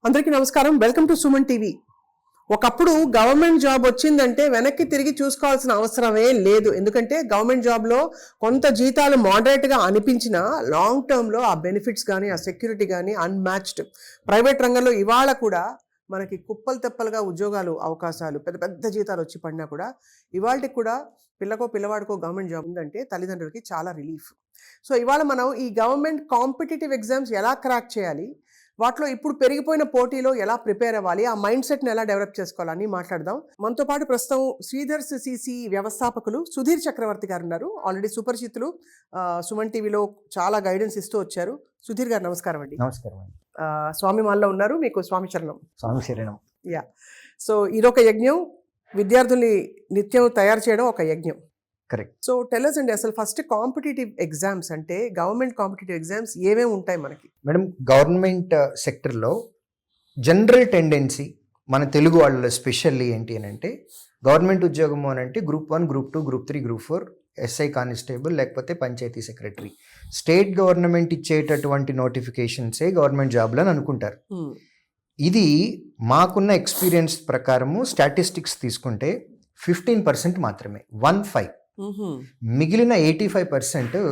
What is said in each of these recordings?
అందరికీ నమస్కారం. Welcome to Suman TV. ఒకప్పుడు గవర్నమెంట్ జాబ్ వచ్చిందంటే వెనక్కి తిరిగి చూసుకోవాల్సిన అవసరమే లేదు. ఎందుకంటే గవర్నమెంట్ జాబ్లో కొంత జీతాలు మోడరేట్గా అనిపించినా లాంగ్ టర్మ్లో ఆ బెనిఫిట్స్ కానీ ఆ సెక్యూరిటీ కానీ అన్మ్యాచ్డ్. ప్రైవేట్ రంగంలో ఇవాళ కూడా మనకి కుప్పలు తెప్పలుగా ఉద్యోగాలు అవకాశాలు పెద్ద పెద్ద జీతాలు వచ్చి పడినా కూడా ఇవాళకి కూడా పిల్లవాడికో గవర్నమెంట్ జాబ్ ఉందంటే తల్లిదండ్రులకి చాలా రిలీఫ్. సో ఇవాళ మనం ఈ గవర్నమెంట్ కాంపిటేటివ్ ఎగ్జామ్స్ ఎలా క్రాక్ చేయాలి, వాటిలో ఇప్పుడు పెరిగిపోయిన పోటీలో ఎలా ప్రిపేర్ అవ్వాలి, ఆ మైండ్ సెట్ని ఎలా డెవలప్ చేసుకోవాలని మాట్లాడదాం. మనతో పాటు ప్రస్తుతం శ్రీధర్ సిసి వ్యవస్థాపకులు సుధీర్ చక్రవర్తి గారు ఉన్నారు. ఆల్రెడీ సుపరిచితులు, సుమన్ టీవీలో చాలా గైడెన్స్ ఇస్తూ వచ్చారు. సుధీర్ గారు నమస్కారం అండి. నమస్కారం అండి. స్వామి మాల్లో ఉన్నారు. మీకు స్వామి చరణం. స్వామి శరణం. యా. సో ఇదొక యజ్ఞం, విద్యార్థుల్ని నిత్యం తయారు చేయడం ఒక యజ్ఞం. కరెక్ట్. సో టెల్లర్స్ అండి, అసలు ఫస్ట్ కాంపిటేటివ్ ఎగ్జామ్స్ అంటే గవర్నమెంట్ కాంపిటేటివ్ ఎగ్జామ్స్ ఏమేమి ఉంటాయి మనకి? మేడం, గవర్నమెంట్ సెక్టర్లో జనరల్ టెండెన్సీ మన తెలుగు వాళ్ళలో స్పెషల్లీ ఏంటి అని అంటే, గవర్నమెంట్ ఉద్యోగము అని అంటే group 1, group 2, group 3, group 4, SI constable లేకపోతే పంచాయతీ సెక్రటరీ, స్టేట్ గవర్నమెంట్ ఇచ్చేటటువంటి నోటిఫికేషన్సే గవర్నమెంట్ జాబ్లు అని అనుకుంటారు. ఇది మాకున్న ఎక్స్పీరియన్స్ ప్రకారము స్టాటిస్టిక్స్ తీసుకుంటే 15% మాత్రమే, 15. మిగిలిన 85%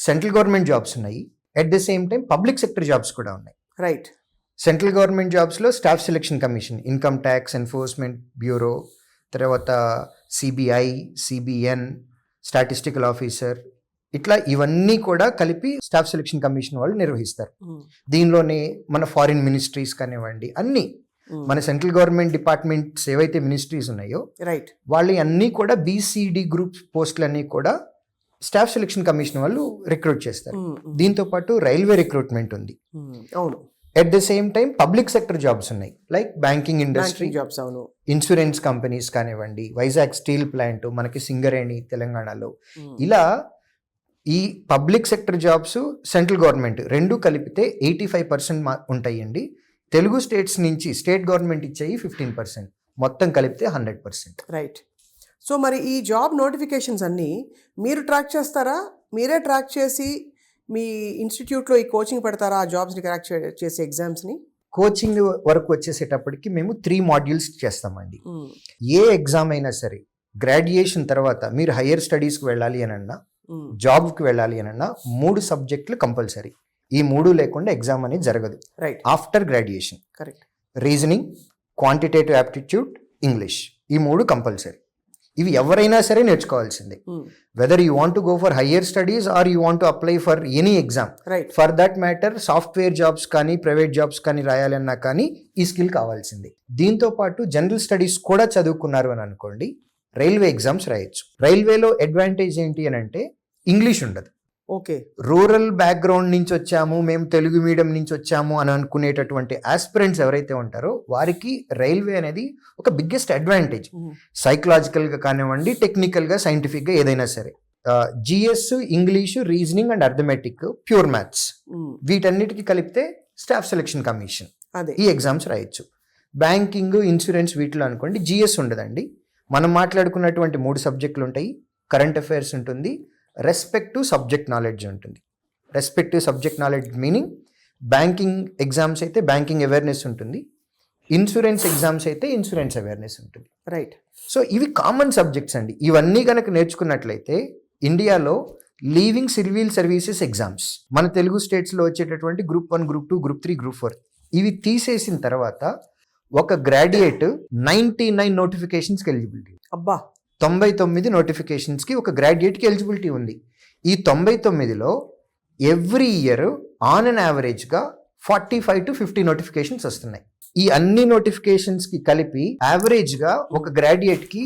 సెంట్రల్ గవర్నమెంట్ జాబ్స్ ఉన్నాయి. At the same time public sector jobs కూడా ఉన్నాయి. రైట్. సెంట్రల్ గవర్నమెంట్ జాబ్స్లో staff selection commission, income tax enforcement bureau, తర్వాత సిబిఐ, సిబిఎన్, స్టాటిస్టికల్ ఆఫీసర్, ఇట్లా ఇవన్నీ కూడా కలిపి స్టాఫ్ సెలక్షన్ కమిషన్ వాళ్ళు నిర్వహిస్తారు. దీనిలోనే మన ఫారిన్ మినిస్ట్రీస్ కానివ్వండి, అన్నీ మన సెంట్రల్ గవర్నమెంట్ డిపార్ట్మెంట్స్ ఏవైతే మినిస్ట్రీస్ ఉన్నాయో రైట్, వాళ్ళు అన్నీ కూడా బీసీడీ గ్రూప్ పోస్టులన్నీ కూడా స్టాఫ్ సెలక్షన్ కమిషన్ వాళ్ళు రిక్రూట్ చేస్తారు. దీంతో పాటు రైల్వే రిక్రూట్మెంట్ ఉంది. అవును. At the same time public sector jobs ఉన్నాయి, లైక్ బ్యాంకింగ్ ఇండస్ట్రీ జాబ్స్, అవును, ఇన్సూరెన్స్ కంపెనీస్ కానివ్వండి, వైజాగ్ స్టీల్ ప్లాంట్, మనకి సింగరేణి తెలంగాణలో. ఇలా ఈ public sector jobs central government రెండు కలిపితే 85% ఉంటాయండి. తెలుగు స్టేట్స్ నుంచి స్టేట్ గవర్నమెంట్ ఇచ్చేవి 15%, మొత్తం కలిపితే 100%. రైట్. సో మరి ఈ జాబ్ నోటిఫికేషన్స్ అన్నీ మీరు ట్రాక్ చేస్తారా? మీరే ట్రాక్ చేసి మీ ఇన్స్టిట్యూట్లో ఈ కోచింగ్ పెడతారా ఆ జాబ్స్ని క్రాక్ చేసే ఎగ్జామ్స్ని? కోచింగ్ వరకు వచ్చేసేటప్పటికి మేము 3 మాడ్యూల్స్ చేస్తామండి. ఏ ఎగ్జామ్ అయినా సరే గ్రాడ్యుయేషన్ తర్వాత మీరు హయ్యర్ స్టడీస్కి వెళ్ళాలి అనన్నా, జాబ్కి వెళ్ళాలి అనన్నా 3 సబ్జెక్టులు కంపల్సరీ. ఈ 3 లేకుండా ఎగ్జామ్ అనేది జరగదు. Right. After graduation correct. Reasoning, quantitative aptitude, English, ఈ 3 కంపల్సరీ. ఇవి ఎవరైనా సరే నేర్చుకోవాల్సిందే. Whether you want to go for higher studies or you want to apply for any exam, for that matter software jobs కానీ private jobs కానీ రాయాలన్నా కానీ ఈ స్కిల్ కావాల్సిందే. దీంతో పాటు జనరల్ స్టడీస్ కూడా చదువుకున్నారు అని అనుకోండి, రైల్వే ఎగ్జామ్స్ రాయొచ్చు. రైల్వేలో అడ్వాంటేజ్ ఏంటి అని అంటే ఇంగ్లీష్ ఉండదు. ఓకే. రూరల్ బ్యాక్గ్రౌండ్ నుంచి వచ్చాము, మేము తెలుగు మీడియం నుంచి వచ్చాము అని అనుకునేటటువంటి ఆస్పిరెంట్స్ ఎవరైతే ఉంటారో వారికి రైల్వే అనేది ఒక బిగ్గెస్ట్ అడ్వాంటేజ్. సైకలాజికల్గా కానివ్వండి, టెక్నికల్గా, సైంటిఫిక్గా ఏదైనా సరే. GS, English, reasoning and arithmetic, pure maths, వీటన్నిటికీ కలిపితే స్టాఫ్ సెలక్షన్ కమిషన్ ఈ ఎగ్జామ్స్ రాయొచ్చు. బ్యాంకింగ్, ఇన్సూరెన్స్ వీటిలో అనుకోండి జిఎస్ ఉండదండి. మనం మాట్లాడుకున్నటువంటి 3 సబ్జెక్టులు ఉంటాయి. కరెంట్ అఫైర్స్ ఉంటుంది, రెస్పెక్టివ్ సబ్జెక్ట్ నాలెడ్జ్ ఉంటుంది. Respective subject knowledge meaning banking exams అయితే బ్యాంకింగ్ అవేర్నెస్ ఉంటుంది, ఇన్సూరెన్స్ ఎగ్జామ్స్ అయితే ఇన్సూరెన్స్ అవేర్నెస్ ఉంటుంది. రైట్. సో ఇవి కామన్ సబ్జెక్ట్స్ అండి. ఇవన్నీ కనుక నేర్చుకున్నట్లయితే ఇండియాలో లీవింగ్ సివిల్ సర్వీసెస్ ఎగ్జామ్స్ మన తెలుగు స్టేట్స్లో వచ్చేటటువంటి గ్రూప్ 1, గ్రూప్ 2, గ్రూప్ 3, గ్రూప్ 4 ఇవి తీసేసిన తర్వాత ఒక గ్రాడ్యుయేట్ 99 నోటిఫికేషన్స్కి ఎలిజిబిలిటీ. అబ్బా. 99 నోటిఫికేషన్స్కి ఒక గ్రాడ్యుయేట్కి ఎలిజిబిలిటీ ఉంది. ఈ 99లో ఎవ్రీ ఇయర్ ఆన్ అన్ యావరేజ్గా 45 to 50 నోటిఫికేషన్స్ వస్తున్నాయి. ఈ అన్ని నోటిఫికేషన్స్కి కలిపి యావరేజ్గా ఒక గ్రాడ్యుయేట్కి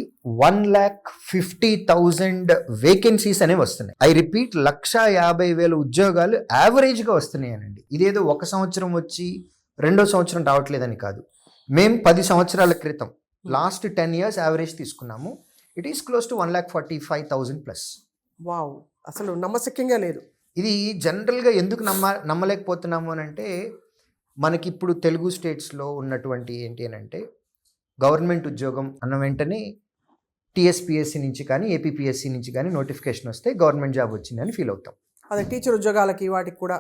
1,50,000 వేకెన్సీస్ అనేవి వస్తున్నాయి. ఐ రిపీట్, 1,50,000 ఉద్యోగాలు యావరేజ్గా వస్తున్నాయి అనండి. ఇదేదో ఒక సంవత్సరం వచ్చి రెండో సంవత్సరం రావట్లేదని కాదు. మేము 10 సంవత్సరాల క్రితం లాస్ట్ 10 years యావరేజ్ తీసుకున్నాము. It is close to 1,45,000+. Wow, అసలు నమ్మశక్యంగా లేదు. ఇది జనరల్గా ఎందుకు నమ్మలేకపోతున్నాము అని అంటే, మనకి ఇప్పుడు తెలుగు స్టేట్స్లో ఉన్నటువంటి ఏంటి అని అంటే, గవర్నమెంట్ ఉద్యోగం అన్న వెంటనే టీఎస్పీఎస్సీ నుంచి కానీ ఏపీపీఎస్సీ నుంచి కానీ నోటిఫికేషన్ వస్తే గవర్నమెంట్ జాబ్ వచ్చిందని ఫీల్ అవుతాం. అదే టీచర్ ఉద్యోగాలకి వాటికి కూడా.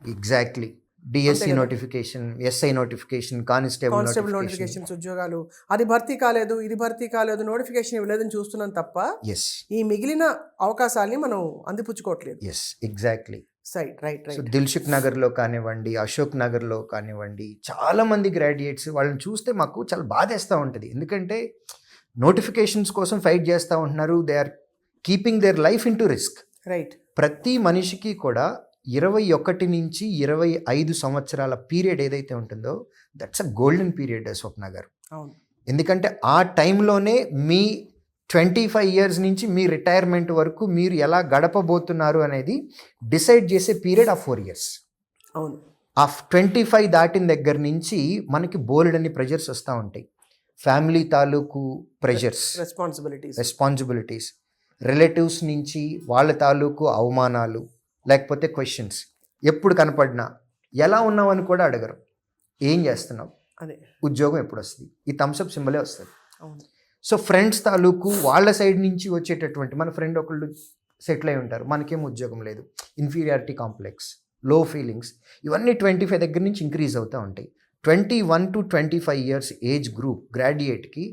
ఎగ్జాక్ట్లీ. డిఎస్సి కదా. Notification, SI notification, constable constable notification. Notifications ఉద్యోగాలు, అది భర్తీ కాలేదు, ఇది భర్తీ కాలేదు, నోటిఫికేషన్ ఇవ్వలేదని చూస్తున్నాం తప్ప ఎస్ ఈ మిగిలిన అవకాశాలని మనం అందిపుచ్చుకోవట్లేదు. Yes exactly. రైట్ సో దిల్సుఖ్ నగర్లో కానివ్వండి, అశోక్ నగర్లో కానివ్వండి, చాలా మంది గ్రాడ్యుయేట్స్ వాళ్ళని చూస్తే మాకు చాలా బాధేస్తూ ఉంటుంది. ఎందుకంటే నోటిఫికేషన్స్ కోసం ఫైట్ చేస్తూ ఉంటున్నారు. They are keeping their life in to risk. Right. ప్రతి మనిషికి కూడా 21 నుంచి 25 సంవత్సరాల పీరియడ్ ఏదైతే ఉంటుందో దట్స్ అ గోల్డెన్ పీరియడ్ స్వప్న గారు. అవును. ఎందుకంటే ఆ టైంలోనే మీ 25 ఇయర్స్ నుంచి మీ రిటైర్మెంట్ వరకు మీరు ఎలా గడపబోతున్నారు అనేది డిసైడ్ చేసే పీరియడ్ ఆ 4 ఇయర్స్. అవును. ఆ 25 దాటిన దగ్గర నుంచి మనకి బోలెడన్ని ప్రెజర్స్ వస్తూ ఉంటాయి. ఫ్యామిలీ తాలూకు ప్రెజర్స్, రెస్పాన్సిబిలిటీస్, రిలేటివ్స్ నుంచి వాళ్ళ తాలూకు అవమానాలు, లేకపోతే క్వశ్చన్స్. ఎప్పుడు కనపడినా ఎలా ఉన్నావని కూడా అడగరు. ఏం చేస్తున్నావు, అదే ఉద్యోగం ఎప్పుడు వస్తుంది, ఈ థమ్స్అప్ సింబలే వస్తుంది. అవును. సో ఫ్రెండ్స్ తాలూకు వాళ్ళ సైడ్ నుంచి వచ్చేటటువంటి, మన ఫ్రెండ్ ఒకళ్ళు సెటిల్ అయి ఉంటారు, మనకేం ఉద్యోగం లేదు, ఇన్ఫీరియారిటీ కాంప్లెక్స్, లో ఫీలింగ్స్, ఇవన్నీ 25 దగ్గర నుంచి ఇంక్రీజ్ అవుతూ ఉంటాయి. 21 to 25 ఇయర్స్ ఏజ్ గ్రూప్ గ్రాడ్యుయేట్కి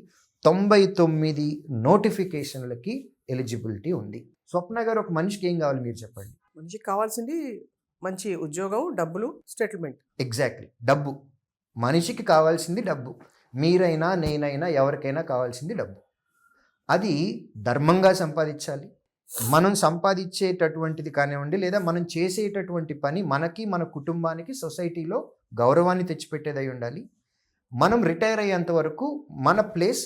99 నోటిఫికేషన్లకి ఎలిజిబిలిటీ ఉంది. స్వప్న గారు, ఒక మనిషికి ఏం కావాలి మీరు చెప్పండి? మనిషికి కావాల్సింది మంచి ఉద్యోగం, డబ్బులు, సెటిల్మెంట్. ఎగ్జాక్ట్లీ, డబ్బు. మనిషికి కావాల్సింది డబ్బు. మీరైనా నేనైనా ఎవరికైనా కావాల్సింది డబ్బు. అది ధర్మంగా సంపాదించాలి. మనం సంపాదించేటటువంటిది కానివ్వండి, లేదా మనం చేసేటటువంటి పని మనకి, మన కుటుంబానికి, సొసైటీలో గౌరవాన్ని తెచ్చిపెట్టేదై ఉండాలి. మనం రిటైర్ అయ్యేంత వరకు మన ప్లేస్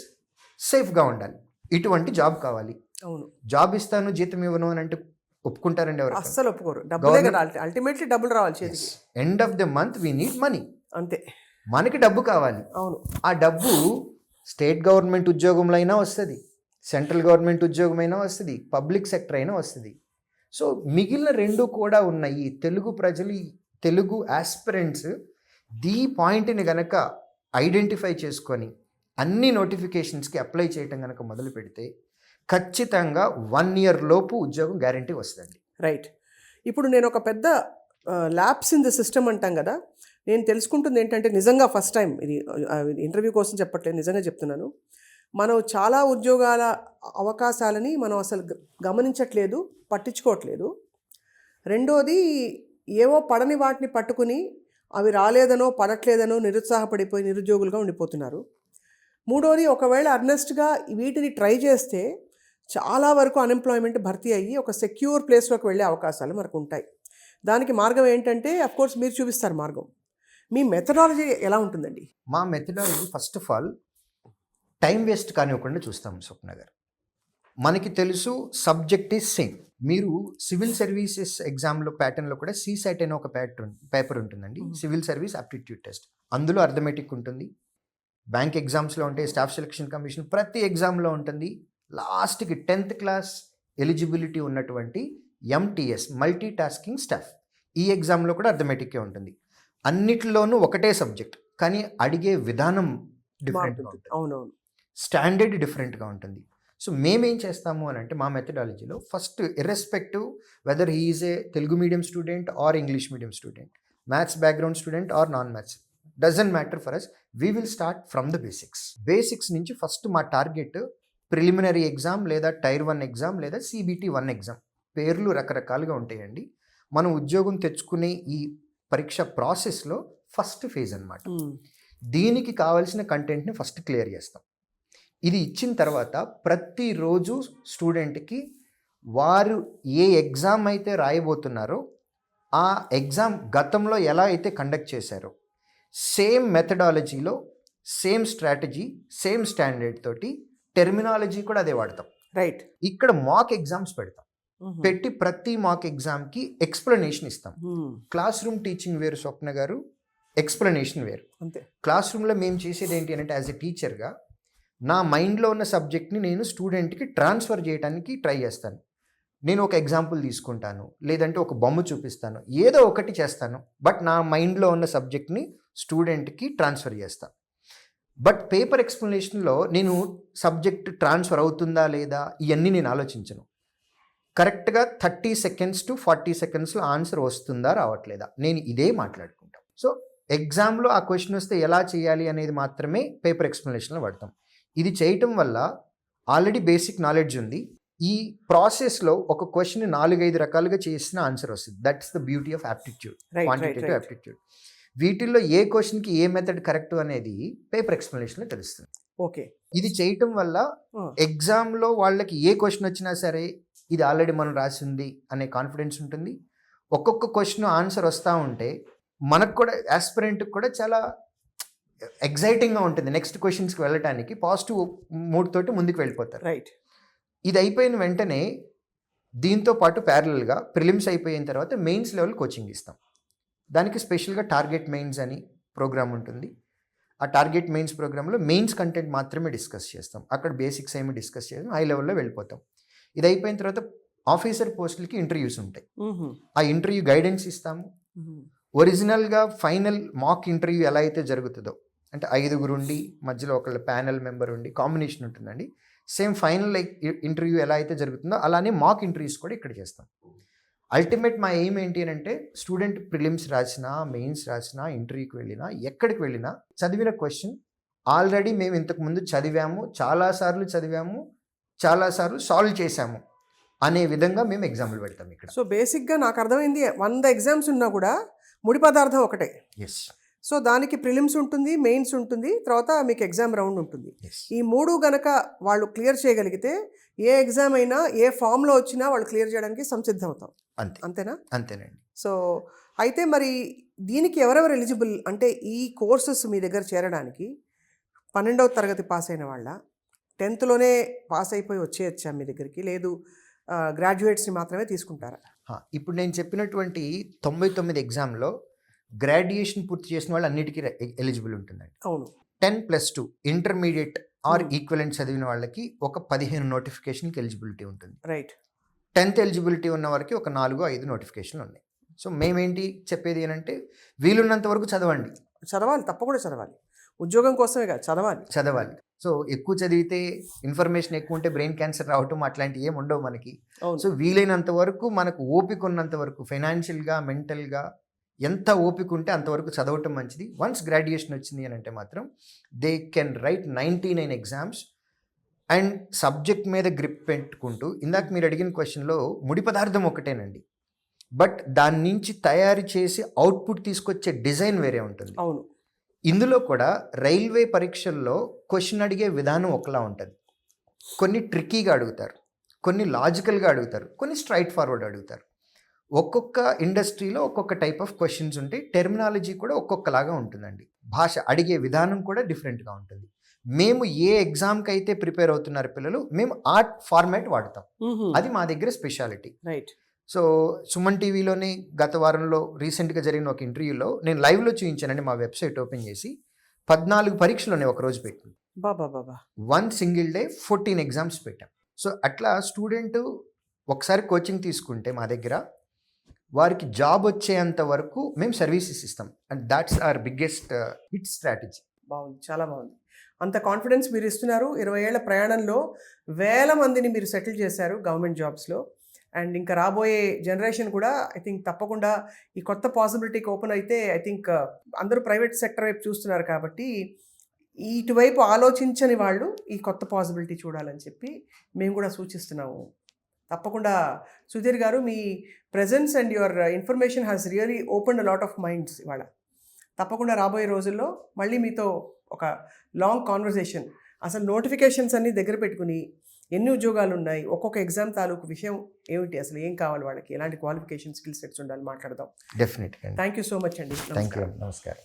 సేఫ్గా ఉండాలి. ఇటువంటి జాబ్ కావాలి. అవును. జాబ్ ఇస్తాను, జీతం ఇవ్వను అని అంటే ఒప్పుకుంటారండి ఎవరు? అస్సలు ఒప్పుకోరు. డబ్బులే కదా, అల్టిమేట్లీ డబ్బులు రావాలి చేతికి. End of the month we need money. అంతే. మనకి డబ్బు కావాలి. అవును. ఆ డబ్బు స్టేట్ గవర్నమెంట్ ఉద్యోగంలో అయినా వస్తుంది, సెంట్రల్ గవర్నమెంట్ ఉద్యోగం అయినా వస్తుంది, పబ్లిక్ సెక్టర్ అయినా వస్తుంది. సో మిగిలిన రెండు కూడా ఉన్నాయి. తెలుగు ప్రజలు, తెలుగు ఆస్పిరెంట్స్ దీ పాయింట్ని గనక ఐడెంటిఫై చేసుకొని అన్ని నోటిఫికేషన్స్కి అప్లై చేయటం కనుక మొదలు పెడితే ఖచ్చితంగా 1 year లోపు ఉద్యోగం గ్యారంటీ వస్తుంది. రైట్. ఇప్పుడు నేను ఒక పెద్ద ల్యాప్స్ ఇన్ ద సిస్టమ్ అంటాం కదా, నేను తెలుసుకుంటుంది ఏంటంటే, నిజంగా ఫస్ట్ టైం ఇది ఇంటర్వ్యూ కోసం చెప్పట్లేదు, నిజంగా చెప్తున్నాను. మనం చాలా ఉద్యోగాల అవకాశాలని మనం అసలు గమనించట్లేదు, పట్టించుకోవట్లేదు. రెండోది, ఏవో పడని వాటిని పట్టుకుని అవి రాలేదనో పడట్లేదనో నిరుత్సాహపడిపోయి నిరుద్యోగులుగా ఉండిపోతున్నారు. మూడోది, ఒకవేళ అర్నెస్ట్గా వీటిని ట్రై చేస్తే చాలా వరకు అన్ఎంప్లాయ్మెంట్ భర్తీ అయ్యి ఒక సెక్యూర్ ప్లేస్లోకి వెళ్ళే అవకాశాలు మనకు ఉంటాయి. దానికి మార్గం ఏంటంటే, అఫ్కోర్స్ మీరు చూపిస్తారు మార్గం. మీ మెథడాలజీ ఎలా ఉంటుందండి? మా methodology first of all time waste కానివ్వకుండా చూస్తాం స్వప్న గారు. మనకి తెలుసు సబ్జెక్ట్ ఈజ్ సేమ్. మీరు సివిల్ సర్వీసెస్ ఎగ్జామ్లో ప్యాటర్న్లో కూడా CSAT అనే ఒక పేపర్ ఉంటుందండి, సివిల్ సర్వీస్ ఆప్టిట్యూడ్ టెస్ట్. అందులో అర్థమెటిక్ ఉంటుంది, బ్యాంక్ ఎగ్జామ్స్లో ఉంటాయి, స్టాఫ్ సెలక్షన్ కమిషన్, ప్రతి ఎగ్జామ్లో ఉంటుంది. లాస్ట్కి 10th క్లాస్ ఎలిజిబిలిటీ ఉన్నటువంటి MTS, మల్టీ టాస్కింగ్ స్టాఫ్, ఈ ఎగ్జామ్లో కూడా అర్థమెటిక్కే ఉంటుంది. అన్నిటిలోనూ ఒకటే సబ్జెక్ట్, కానీ అడిగే విధానం డిఫరెంట్గా ఉంటుంది. అవునవును. స్టాండర్డ్ డిఫరెంట్గా ఉంటుంది. సో మేమేం చేస్తాము అని అంటే, మా మెథడాలజీలో first irrespective whether he is a Telugu medium student or English medium student, maths background student or non maths, doesn't matter for us. We will start from the basics నుంచి. ఫస్ట్ మా టార్గెట్ ప్రిలిమినరీ ఎగ్జామ్, లేదా Tier 1 exam, లేదా CBT 1 exam. పేర్లు రకరకాలుగా ఉంటాయండి. మనం ఉద్యోగం తెచ్చుకునే ఈ పరీక్ష ప్రాసెస్లో ఫస్ట్ ఫేజ్ అన్నమాట. దీనికి కావాల్సిన కంటెంట్ని ఫస్ట్ క్లియర్ చేస్తాం. ఇది ఇచ్చిన తర్వాత ప్రతిరోజు స్టూడెంట్కి వారు ఏ ఎగ్జామ్ అయితే రాయబోతున్నారో ఆ ఎగ్జామ్ గతంలో ఎలా అయితే కండక్ట్ చేశారో సేమ్ మెథడాలజీలో, సేమ్ స్ట్రాటజీ, సేమ్ స్టాండర్డ్ తోటి టెర్మినాలజీ కూడా అదే వాడతాం. రైట్. ఇక్కడ మాక్ ఎగ్జామ్స్ పెడతాం. పెట్టి ప్రతి మాక్ ఎగ్జామ్కి ఎక్స్ప్లెనేషన్ ఇస్తాం. క్లాస్ రూమ్ టీచింగ్ వేరు స్వప్న గారు, ఎక్స్ప్లెనేషన్ వేరు. అంతే. క్లాస్ రూమ్లో మేము చేసేది ఏంటి అంటే, యాజ్ ఎ టీచర్గా నా మైండ్లో ఉన్న సబ్జెక్ట్ని నేను స్టూడెంట్కి ట్రాన్స్ఫర్ చేయడానికి ట్రై చేస్తాను. నేను ఒక ఎగ్జాంపుల్ తీసుకుంటాను, లేదంటే ఒక బొమ్మ చూపిస్తాను, ఏదో ఒకటి చేస్తాను. బట్ నా మైండ్లో ఉన్న సబ్జెక్ట్ని స్టూడెంట్కి ట్రాన్స్ఫర్ చేస్తాను. బట్ పేపర్ ఎక్స్ప్లెనేషన్లో నేను సబ్జెక్ట్ ట్రాన్స్ఫర్ అవుతుందా లేదా ఇవన్నీ నేను ఆలోచించను. కరెక్ట్గా 30 seconds to 40 secondsలో ఆన్సర్ వస్తుందా రావట్లేదా, నేను ఇదే మాట్లాడుకుంటాను. సో ఎగ్జామ్లో ఆ క్వశ్చన్ వస్తే ఎలా చేయాలి అనేది మాత్రమే పేపర్ ఎక్స్ప్లెనేషన్లో వాడతాం. ఇది చేయటం వల్ల ఆల్రెడీ బేసిక్ నాలెడ్జ్ ఉంది. ఈ ప్రాసెస్లో ఒక క్వశ్చన్ 4-5 రకాలుగా చేసిన ఆన్సర్ వస్తుంది. That's the beauty of aptitude, quantitative aptitude. వీటిల్లో ఏ క్వశ్చన్కి ఏ మెథడ్ కరెక్ట్ అనేది పేపర్ ఎక్స్ప్లెనేషన్లో తెలుస్తుంది. ఓకే, ఇది చేయటం వల్ల ఎగ్జామ్లో వాళ్ళకి ఏ క్వశ్చన్ వచ్చినా సరే ఇది ఆల్రెడీ మనం రాసింది అనే కాన్ఫిడెన్స్ ఉంటుంది. ఒక్కొక్క క్వశ్చన్ ఆన్సర్ వస్తూ ఉంటే మనకు కూడా యాస్పిరెంట్కి కూడా చాలా ఎగ్జైటింగ్గా ఉంటుంది. నెక్స్ట్ క్వశ్చన్స్కి వెళ్ళటానికి పాజిటివ్ మూడ్ తోటి ముందుకు వెళ్ళిపోతారు. రైట్. ఇది అయిపోయిన వెంటనే దీంతో పాటు ప్యారలల్గా ప్రిలిమ్స్ అయిపోయిన తర్వాత మెయిన్స్ లెవెల్ కోచింగ్ ఇస్తాం. దానికి స్పెషల్గా టార్గెట్ మెయిన్స్ అని ప్రోగ్రామ్ ఉంటుంది. ఆ టార్గెట్ మెయిన్స్ ప్రోగ్రాంలో మెయిన్స్ కంటెంట్ మాత్రమే డిస్కస్ చేస్తాం. అక్కడ బేసిక్స్ ఏమి డిస్కస్ చేస్తాం, హై లెవెల్లో వెళ్ళిపోతాం. ఇది అయిపోయిన తర్వాత ఆఫీసర్ పోస్టులకి ఇంటర్వ్యూస్ ఉంటాయి. ఆ ఇంటర్వ్యూ గైడెన్స్ ఇస్తాము. ఒరిజినల్గా ఫైనల్ మాక్ ఇంటర్వ్యూ ఎలా అయితే జరుగుతుందో, అంటే 5 ఉండి మధ్యలో ఒకళ్ళ ప్యానెల్ మెంబర్ ఉండి కాంబినేషన్ ఉంటుందండి. సేమ్ ఫైనల్ ఇంటర్వ్యూ ఎలా అయితే జరుగుతుందో అలానే మాక్ ఇంటర్వ్యూస్ కూడా ఇక్కడ చేస్తాం. అల్టిమేట్ మా ఎయిమ్ ఏంటి అని అంటే స్టూడెంట్ ప్రిలిమ్స్ రాసినా, మెయిన్స్ రాసినా, ఇంటర్వ్యూకి వెళ్ళినా, ఎక్కడికి వెళ్ళినా చదివిన క్వశ్చన్ ఆల్రెడీ మేము ఇంతకుముందు చదివాము, చాలాసార్లు చదివాము, చాలాసార్లు సాల్వ్ చేశాము అనే విధంగా మేము ఎగ్జామ్లు పెడతాం ఇక్కడ. సో బేసిక్గా నాకు అర్థమైంది, 100 ఎగ్జామ్స్ ఉన్నా కూడా ముడి పదార్థం ఒకటే. ఎస్. సో దానికి ప్రిలిమ్స్ ఉంటుంది, మెయిన్స్ ఉంటుంది, తర్వాత మీకు ఎగ్జామ్ రౌండ్ ఉంటుంది. ఈ 3 గనక వాళ్ళు క్లియర్ చేయగలిగితే ఏ ఎగ్జామ్ అయినా ఏ ఫామ్లో వచ్చినా వాళ్ళు క్లియర్ చేయడానికి సంసిద్ధం అవుతాం. అంతేనా? అంతేనండి. సో అయితే మరి దీనికి ఎవరెవరు ఎలిజిబుల్? అంటే ఈ కోర్సెస్ మీ దగ్గర చేరడానికి 12వ తరగతి పాస్ అయిన వాళ్ళ, 10థ్లోనే పాస్ అయిపోయి వచ్చేయచ్చా మీ దగ్గరికి, లేదు గ్రాడ్యుయేట్స్ని మాత్రమే తీసుకుంటారా? ఇప్పుడు నేను చెప్పినటువంటి 99 ఎగ్జామ్లో గ్రాడ్యుయేషన్ పూర్తి చేసిన వాళ్ళు అన్నిటికీ ఎలిజిబుల్ ఉంటుందండి. అవును. 10+2 ఇంటర్మీడియట్ ఆర్ ఈక్వలెంట్ చదివిన వాళ్ళకి ఒక 15 నోటిఫికేషన్కి ఎలిజిబిలిటీ ఉంటుంది. రైట్. 10th ఎలిజిబిలిటీ ఉన్న వారికి ఒక 4-5 నోటిఫికేషన్లు ఉన్నాయి. సో మేమేంటి చెప్పేది ఏంటంటే వీలున్నంత వరకు చదవండి. చదవాలి, తప్పకుండా చదవాలి. ఉద్యోగం కోసమే కాదు, చదవాలి. సో ఎక్కువ చదివితే ఇన్ఫర్మేషన్ ఎక్కువ ఉంటే బ్రెయిన్ క్యాన్సర్ రావటం అట్లాంటివి ఏమి ఉండవు మనకి. సో వీలైనంత వరకు మనకు ఓపిక ఉన్నంత వరకు ఫైనాన్షియల్గా, మెంటల్గా ఎంత ఓపిక ఉంటే అంతవరకు చదవటం మంచిది. వన్స్ గ్రాడ్యుయేషన్ వచ్చింది అని అంటే మాత్రం they can write 99 exams and subject మీద గ్రిప్ పెట్టుకుంటూ, ఇందాక మీరు అడిగిన క్వశ్చన్లో ముడి పదార్థం ఒకటేనండి, బట్ దాని నుంచి తయారు చేసి అవుట్పుట్ తీసుకొచ్చే డిజైన్ వేరే ఉంటుంది. అవును. ఇందులో కూడా రైల్వే పరీక్షల్లో క్వశ్చన్ అడిగే విధానం ఒకలా ఉంటుంది. కొన్ని ట్రిక్కీగా అడుగుతారు, కొన్ని లాజికల్గా అడుగుతారు, కొన్ని స్ట్రైట్ ఫార్వర్డ్ అడుగుతారు. ఒక్కొక్క ఇండస్ట్రీలో ఒక్కొక్క టైప్ ఆఫ్ క్వశ్చన్స్ ఉంటాయి. టెర్మినాలజీ కూడా ఒక్కొక్కలాగా ఉంటుందండి. భాష అడిగే విధానం కూడా డిఫరెంట్గా ఉంటుంది. మేము ఏ ఎగ్జామ్కి అయితే ప్రిపేర్ అవుతున్నారు పిల్లలు, మేము ఆ ఫార్మాట్ వాడతాం. అది మా దగ్గర స్పెషాలిటీ. రైట్. సో సుమన్ టీవీలోనే గత వారంలో రీసెంట్గా జరిగిన ఒక ఇంటర్వ్యూలో నేను లైవ్లో చూపించానండి. మా వెబ్సైట్ ఓపెన్ చేసి 14 పరీక్షలు ఉన్నాయి ఒకరోజు పెట్టి. బాబా 1 సింగిల్ డే 14 ఎగ్జామ్స్ పెట్టాం. సో అట్లా స్టూడెంట్ ఒకసారి కోచింగ్ తీసుకుంటే మా దగ్గర వారికి జాబ్ వచ్చేంత వరకు మేము సర్వీసెస్ ఇస్తాం. And that's our biggest hit strategy. బాగుంది, చాలా బాగుంది. అంత కాన్ఫిడెన్స్ మీరు ఇస్తున్నారు. 20 ఏళ్ల ప్రయాణంలో వేల మందిని మీరు సెటిల్ చేశారు గవర్నమెంట్ జాబ్స్లో. అండ్ ఇంకా రాబోయే జనరేషన్ కూడా ఐ థింక్ తప్పకుండా ఈ కొత్త పాసిబిలిటీకి ఓపెన్ అయితే ఐ థింక్ అందరూ ప్రైవేట్ సెక్టర్ వైపు చూస్తున్నారు కాబట్టి ఇటువైపు ఆలోచించని వాళ్ళు ఈ కొత్త పాసిబిలిటీ చూడాలని చెప్పి మేము కూడా సూచిస్తున్నాము. తప్పకుండా సుధీర్ గారు, మీ presence and your information has really opened a lot of minds ఇవాళ. తప్పకుండా రాబోయే రోజుల్లో మళ్ళీ మీతో ఒక లాంగ్ కాన్వర్సేషన్, అసలు నోటిఫికేషన్స్ అన్నీ దగ్గర పెట్టుకుని ఎన్ని ఉద్యోగాలు ఉన్నాయి, ఒక్కొక్క ఎగ్జామ్ తాలూకు విషయం ఏమిటి, అసలు ఏం కావాలి వాళ్ళకి, ఎలాంటి క్వాలిఫికేషన్, స్కిల్ సెట్స్ ఉండాలి మాట్లాడదాం. డెఫినెట్గా. థ్యాంక్ యూ సో మచ్ అండి. Thank you. నమస్కారం.